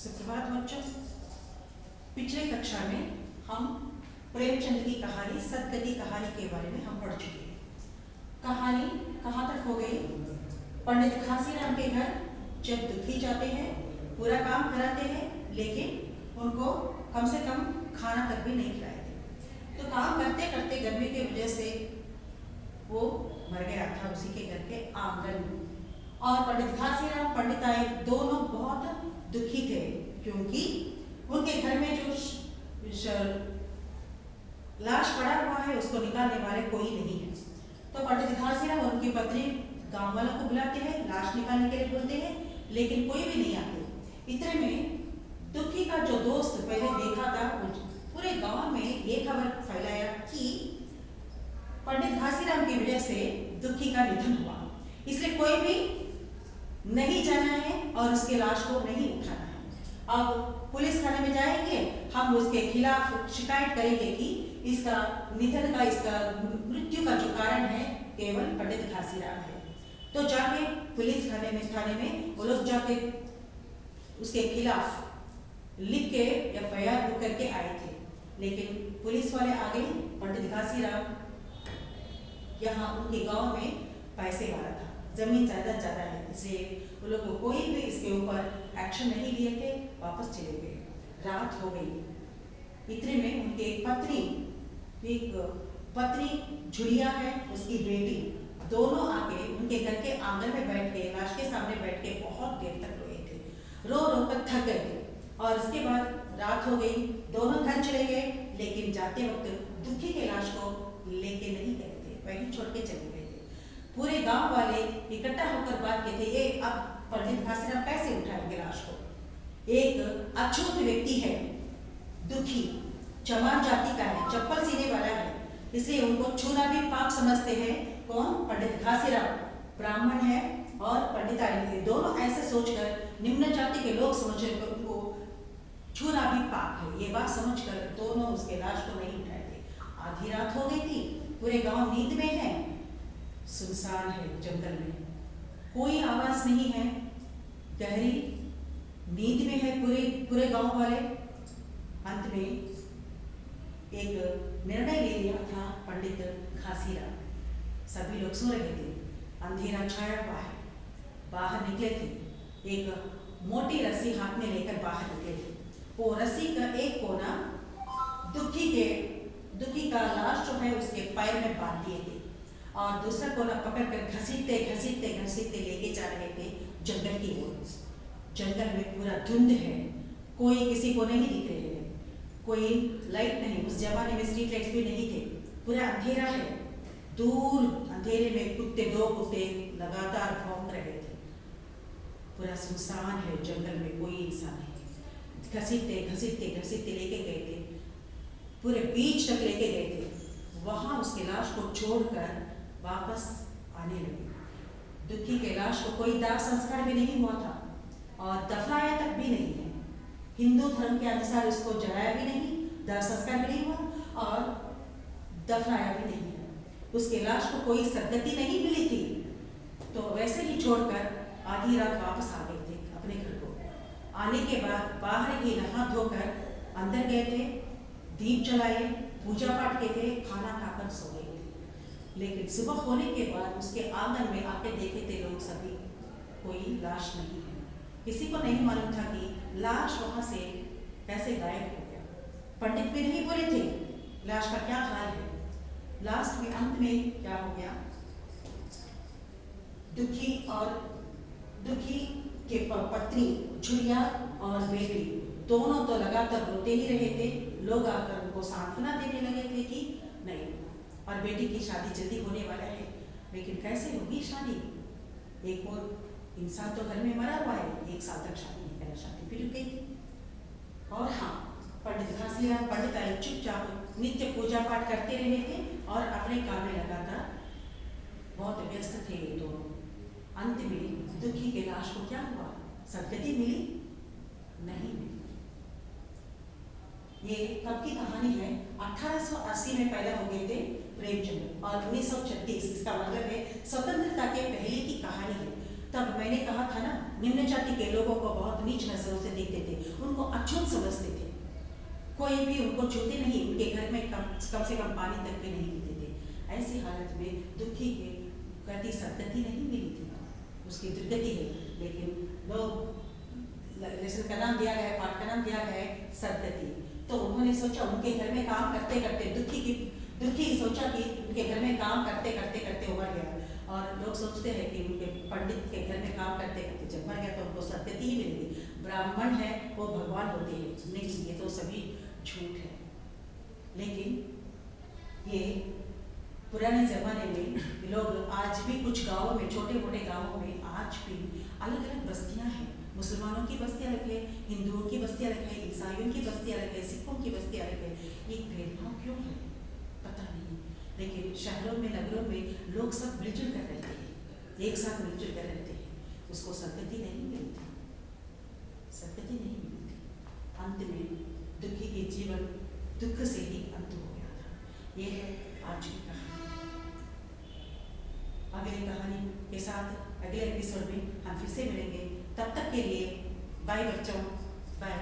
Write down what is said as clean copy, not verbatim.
सुप्रभात बच्चों। पिछले कक्षा में हम प्रेमचंद की कहानी सतगति कहानी के बारे में हम पढ़ चुके हैं। कहानी कहाँ तक हो गई? पंडित घासीराम के घर जब दुखी जाते हैं, पूरा काम कराते हैं, लेकिन उनको कम से कम खाना तक भी नहीं खिलाए थे। तो काम करते करते गर्मी की वजह से वो मर गया था उसी के घर के आंगन में। और पंडित घासीराम पंडिताई दोनों बहुत दुखी थे, क्योंकि उनके घर में जो लाश पड़ा हुआ है उसको निकालने वाले कोई नहीं है। तो पंडित घासीराम और उनकी पत्नी गांव वालों को बुलाते हैं, लाश निकालने के लिए बोलते हैं, लेकिन कोई भी नहीं आते। इतने में दुखी का जो दोस्त पहले देखा था, पूरे गांव में ये खबर फैलाया कि पंडित घासीराम की वजह से दुखी का निधन हुआ, इसलिए कोई भी नहीं जाना है और उसके लाश को नहीं उठाना है। अब पुलिस थाने में जाएंगे, हम उसके खिलाफ शिकायत करेंगे कि इसका निधन का, इसका मृत्यु का जो कारण है केवल पंडित घासीराम है। तो जाके पुलिस थाने में वो लोग जाके उसके खिलाफ लिख के एफआईआर बुक करके आए थे, लेकिन पुलिस वाले आ गए। पंडित घासीराम यहाँ उनके गांव में पैसे वाला था, जमीन ज्यादा है, इसलिए वो लोग कोई भी इसके ऊपर एक्शन नहीं लिए थे, वापस चले गए। रात हो गई। इतने में उनके एक पत्नी झुरिया है, उसकी बेटी, दोनों आके उनके घर के आंगन में बैठ के, लाश के सामने बैठ के बहुत देर तक रोए थे, रो कर थक गए थे। और उसके बाद रात हो गई, दोनों घर चले गए, लेकिन जाते वक्त दुखी के लाश को लेके नहीं गए थे, वहीं छोड़ के चले गए थे। पूरे गांव वाले इकट्ठा होकर बात कहते, ये अब पंडित घासीराम कैसे उठाएंगे लाश को? एक अछूत व्यक्ति है, दुखी, चमार जाति का है, चप्पल सीने वाला है, इसलिए उनको छूना भी पाप समझते हैं। कौन? पंडित घासीराम ब्राह्मण है और पंडिताई, दोनों ऐसे सोचकर निम्न जाति के लोग समझकर उनको छूना भी पाप है, ये बात समझकर दोनों उसके लाश को नहीं उठाए थे। आधी रात हो गई थी, पूरे गांव नींद में है, सुनसान है, जंगल में कोई आवाज नहीं है, गहरी नींद में है पूरे गांव वाले। अंत में एक निर्णय ले लिया था पंडित घासीराम। सभी लोग सो रहे थे, अंधेरा छाया हुआ है, बाहर निकले थे, एक मोटी रस्सी हाथ में लेकर बाहर निकले थे। वो रस्सी का एक कोना दुखी का लाश जो है उसके पैर में बांध दिए थे, और दूसरा कोना पकड़कर घसीटते लेके जा रहे थे जंगल की ओर। जंगल में पूरा धुंध है, कोई किसी को नहीं दिख रहे हैं, कोई लाइट नहीं, उस जमाने में स्ट्रीट लाइट्स भी नहीं थे, पूरा अंधेरा है। दूर अंधेरे में दो कुत्ते लगातार भौंक रहे थे। पूरा सुनसान है, जंगल में कोई इंसान नहीं। घसीटते लेके गए थे, पूरे बीच तक लेके गए थे, वहां उसके लाश को छोड़कर वापस आने लगे। दुखी के लाश को कोई दाह संस्कार भी नहीं हुआ था और दफनाया तक भी नहीं है। हिंदू धर्म के अनुसार उसको जलाया भी नहीं, दाह संस्कार भी नहीं हुआ और दफनाया भी नहीं है। उसके लाश को कोई सद्गति नहीं मिली थी, तो वैसे ही छोड़कर आधी रात वापस आ गए थे अपने घर को। आने के बाद बाहर ही नहा धोकर अंदर गए थे, दीप जलाए, पूजा पाठ किए थे, खाना खाकर सो गए थे। लेकिन सुबह होने के बाद उसके आंगन में आके देखे थे लोग सभी, कोई लाश नहीं है। किसी को नहीं मालूम था कि लाश वहां से कैसे गायब हो गया। पंडित भी नहीं बोले थे लाश का क्या हाल है। लास्ट में अंत में क्या हो गया? दुखी के पत्नी झुरिया और बेटी दोनों तो लगातार रोते ही रहे थे। लोग आकर उनको सांत्वना देने लगे थे कि नहीं, और बेटी की शादी जल्दी होने वाला है, लेकिन कैसे होगी शादी? एक और इंसान तो घर में मरा हुआ है, 1 साल तक शादी नहीं करा, शादी भी रुक गई थी। और हाँ, पंडित घासीराम पंडिताई चुपचाप नित्य पूजा पाठ करते रहे थे और अपने काम में लगातार बहुत व्यस्त थे ये दोनों। अंत में दुखी के लाश को क्या हुआ? सदगति मिली? नहीं मिली। ये कब की कहानी है? 1880 में पैदा हो गए थे प्रेमचंद और 1936, इसका मतलब है स्वतंत्रता के पहले की कहानी है। तब मैंने कहा था ना, निम्न जाति के लोगों को बहुत नीच नजरों से देखते थे, उनको अछूत समझते थे, कोई भी उनको छूते नहीं, उनके घर में कम से कम पानी तक भी नहीं पीते थे। ऐसी हालत में दुखी के गति सदगति नहीं मिली थी, उसकी दुर्गति है। लेकिन लोग लेसन का नाम दिया गया, पाठ का नाम दिया गया है सदगति। तो उन्होंने सोचा, उनके घर में काम करते करते दुखी सोचा कि उनके घर में काम करते करते उमर गया। और लोग सोचते हैं कि उनके पंडित के घर में काम करते करते जब मर गया तो उनको सदगति ही मिलेगी, ब्राह्मण है वो भगवान होते हैं। नहीं, ये तो सभी झूठ है। लेकिन ये पुराने ज़माने में लोग आज भी कुछ गांवों में, छोटे मोटे गांवों में आज भी अलग अलग बस्तियां हैं। मुसलमानों की बस्ती अलग है, हिंदुओं की बस्ती अलग है, ईसाइयों की बस्ती अलग है, सिखों की बस्ती अलग है। ये भेदभाव क्यों है पता नहीं, लेकिन शहरों में, नगरों में लोग सब मिलजुल कर रहते हैं, एक साथ मिलजुल कर रहते हैं। उसको सदगति नहीं मिलती, सदगति नहीं मिलती। अंत में दुखी के जीवन दुख से ही अंत हो गया था। ये है आज की कहानी। अगली कहानी के साथ अगले एपिसोड में हम फिर से मिलेंगे। तब तक के लिए बाय बच्चों, बाय।